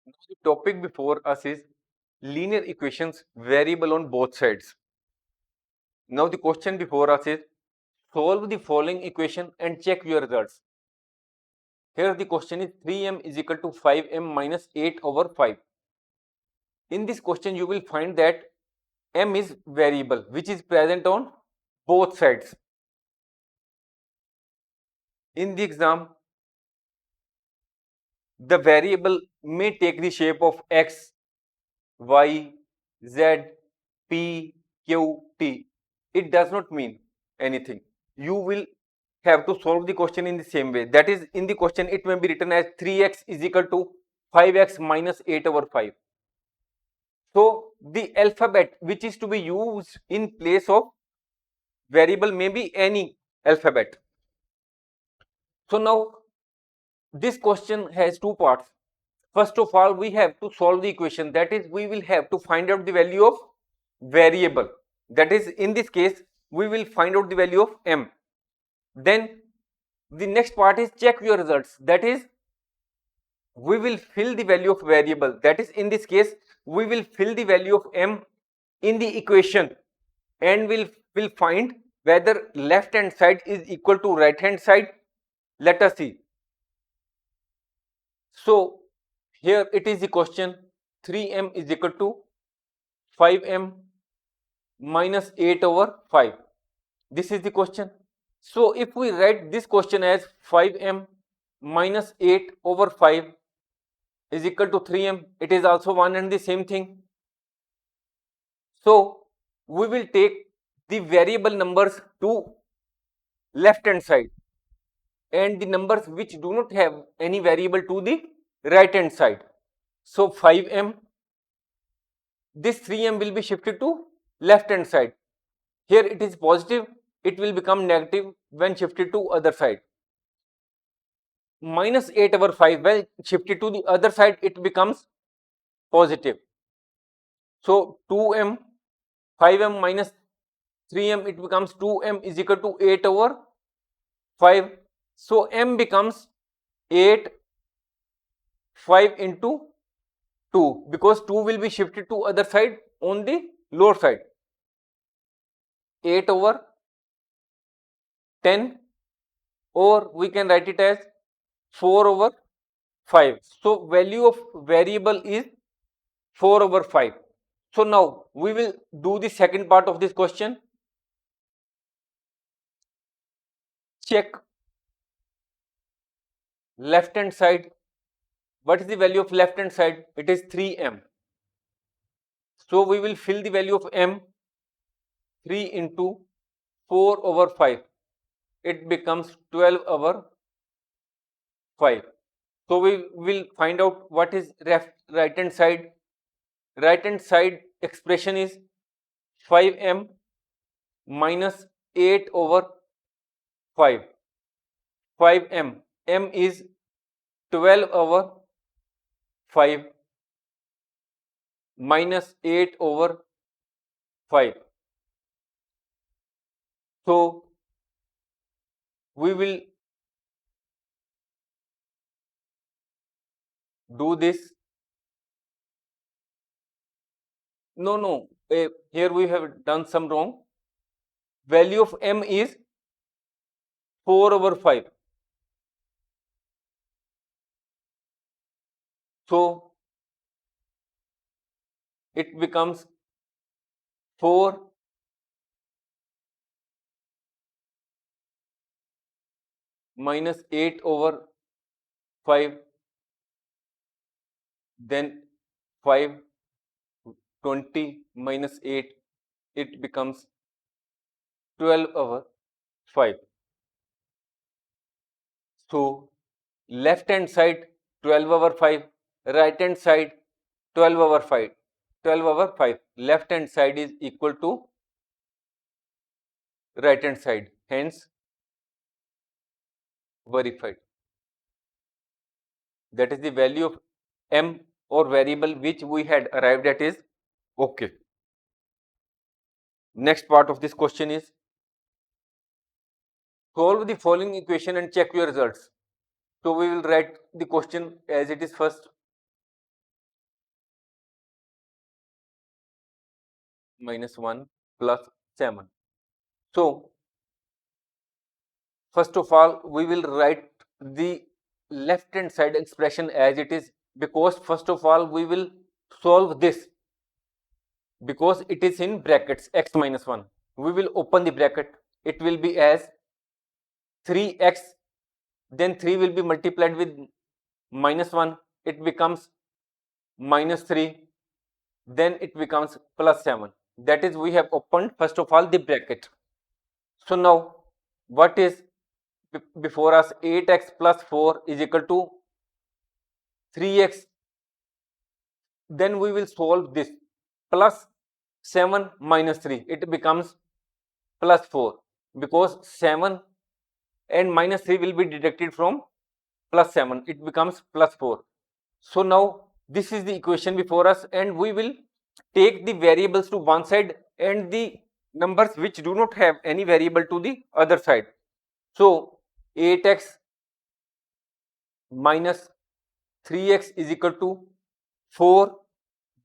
The topic before us is linear equations variable on both sides. Now the question before us is solve the following equation and check your results. Here the question is 3m is equal to 5m minus 8 over 5. In this question you will find that m is variable which is present on both sides. In the exam, the variable may take the shape of x, y, z, p, q, t. It does not mean anything. You will have to solve the question in the same way. That is, in the question it may be written as 3x is equal to 5x minus 8 over 5. So the alphabet which is to be used in place of variable may be any alphabet. So now this question has two parts. First of all, we have to solve the equation. That is, we will have to find out the value of variable. That is, in this case, we will find out the value of m. Then the next part is check your results. That is, we will fill the value of variable. That is, in this case, we will fill the value of m in the equation and will find whether left hand side is equal to right hand side. Let us see. So here it is the question 3m is equal to 5m minus 8 over 5. This is the question. So if we write this question as 5m minus 8 over 5 is equal to 3m, it is also one and the same thing. So we will take the variable numbers to left hand side and the numbers which do not have any variable to the right hand side. So 5m, this 3m will be shifted to left hand side. Here it is positive, it will become negative when shifted to other side. Minus 8 over 5, when shifted to the other side, it becomes positive. So 2m, 5m minus 3m, it becomes 2m is equal to 8 over 5. So m becomes 8, 5 into 2, because 2 will be shifted to other side on the lower side. 8 over 10, or we can write it as 4 over 5. So value of variable is 4 over 5. So now we will do the second part of this question. Check left hand side. What is the value of left hand side? It is 3m. So we will fill the value of m, 3 into 4 over 5. It becomes 12 over 5. So we will find out what is right hand side. Right hand side expression is 5m minus 8 over 5. 5m. M is 12 over 5 minus 8 over 5. So we will do this. No, here we have done some wrong. Value of m is 4 over 5. So it becomes 4 minus 8 over 5, then 5, 20 minus 8, it becomes 12 over 5. So left hand side 12 over 5, right hand side 12 over 5. 12 over 5. Left hand side is equal to right hand side, hence verified. That is the value of m or variable which we had arrived at is okay. Next part of this question is solve the following equation and check your results. So we will write the question as it is first. minus 1 plus 7. So first of all, we will write the left hand side expression as it is, because first of all we will solve this, because it is in brackets x minus 1. We will open the bracket. It will be as 3x, then 3 will be multiplied with minus 1, it becomes minus 3, then it becomes plus 7. That is, we have opened first of all the bracket. So now what is before us? 8x plus 4 is equal to 3x. Then we will solve this. Plus 7 minus 3, it becomes plus 4, because 7 and minus 3 will be deducted from plus 7, it becomes plus 4. So now this is the equation before us, and we will take the variables to one side and the numbers which do not have any variable to the other side. So 8x minus 3x is equal to 4.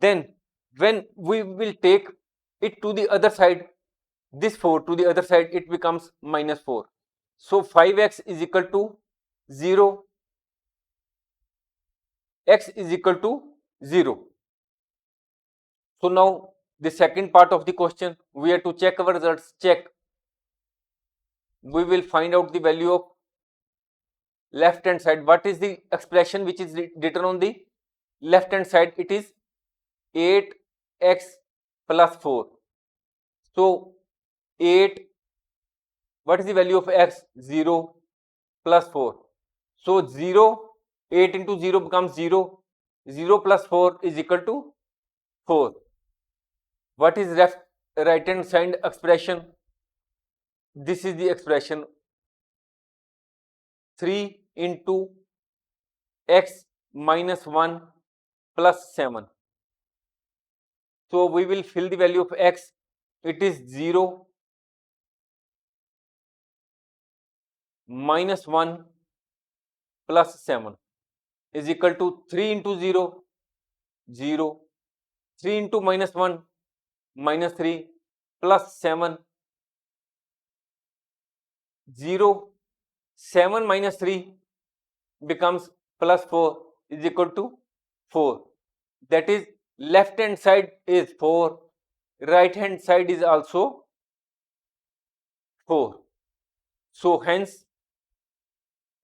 Then when we will take it to the other side, this 4 to the other side, it becomes minus 4. So 5x is equal to 0, x is equal to 0. So now the second part of the question, we have to check our results. Check. We will find out the value of left hand side. What is the expression which is written on the left hand side? It is 8x plus 4. So 8, what is the value of x? 0 plus 4. So 0, 8 into 0 becomes 0. 0 plus 4 is equal to 4. What is right hand side expression? This is the expression 3 into x minus 1 plus 7. So we will fill the value of x. It is 0 minus 1 plus 7 is equal to 3 into 0, 0, 3 into minus 1, minus 3, plus 7, 0, 7 minus 3 becomes plus 4 is equal to 4. That is, left hand side is 4, right hand side is also 4. So hence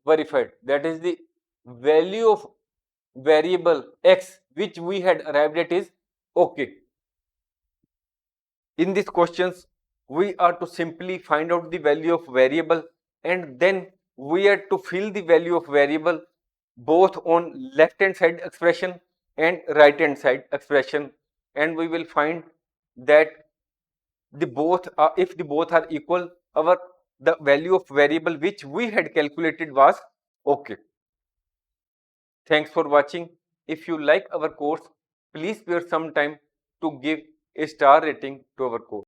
verified. That is, the value of variable x which we had arrived at is okay. In these questions, we are to simply find out the value of variable, and then we are to fill the value of variable both on left hand side expression and right hand side expression, and we will find that the both are, if the both are equal, the value of variable which we had calculated was okay. Thanks for watching. If you like our course, please spare some time to give a star rating to our course.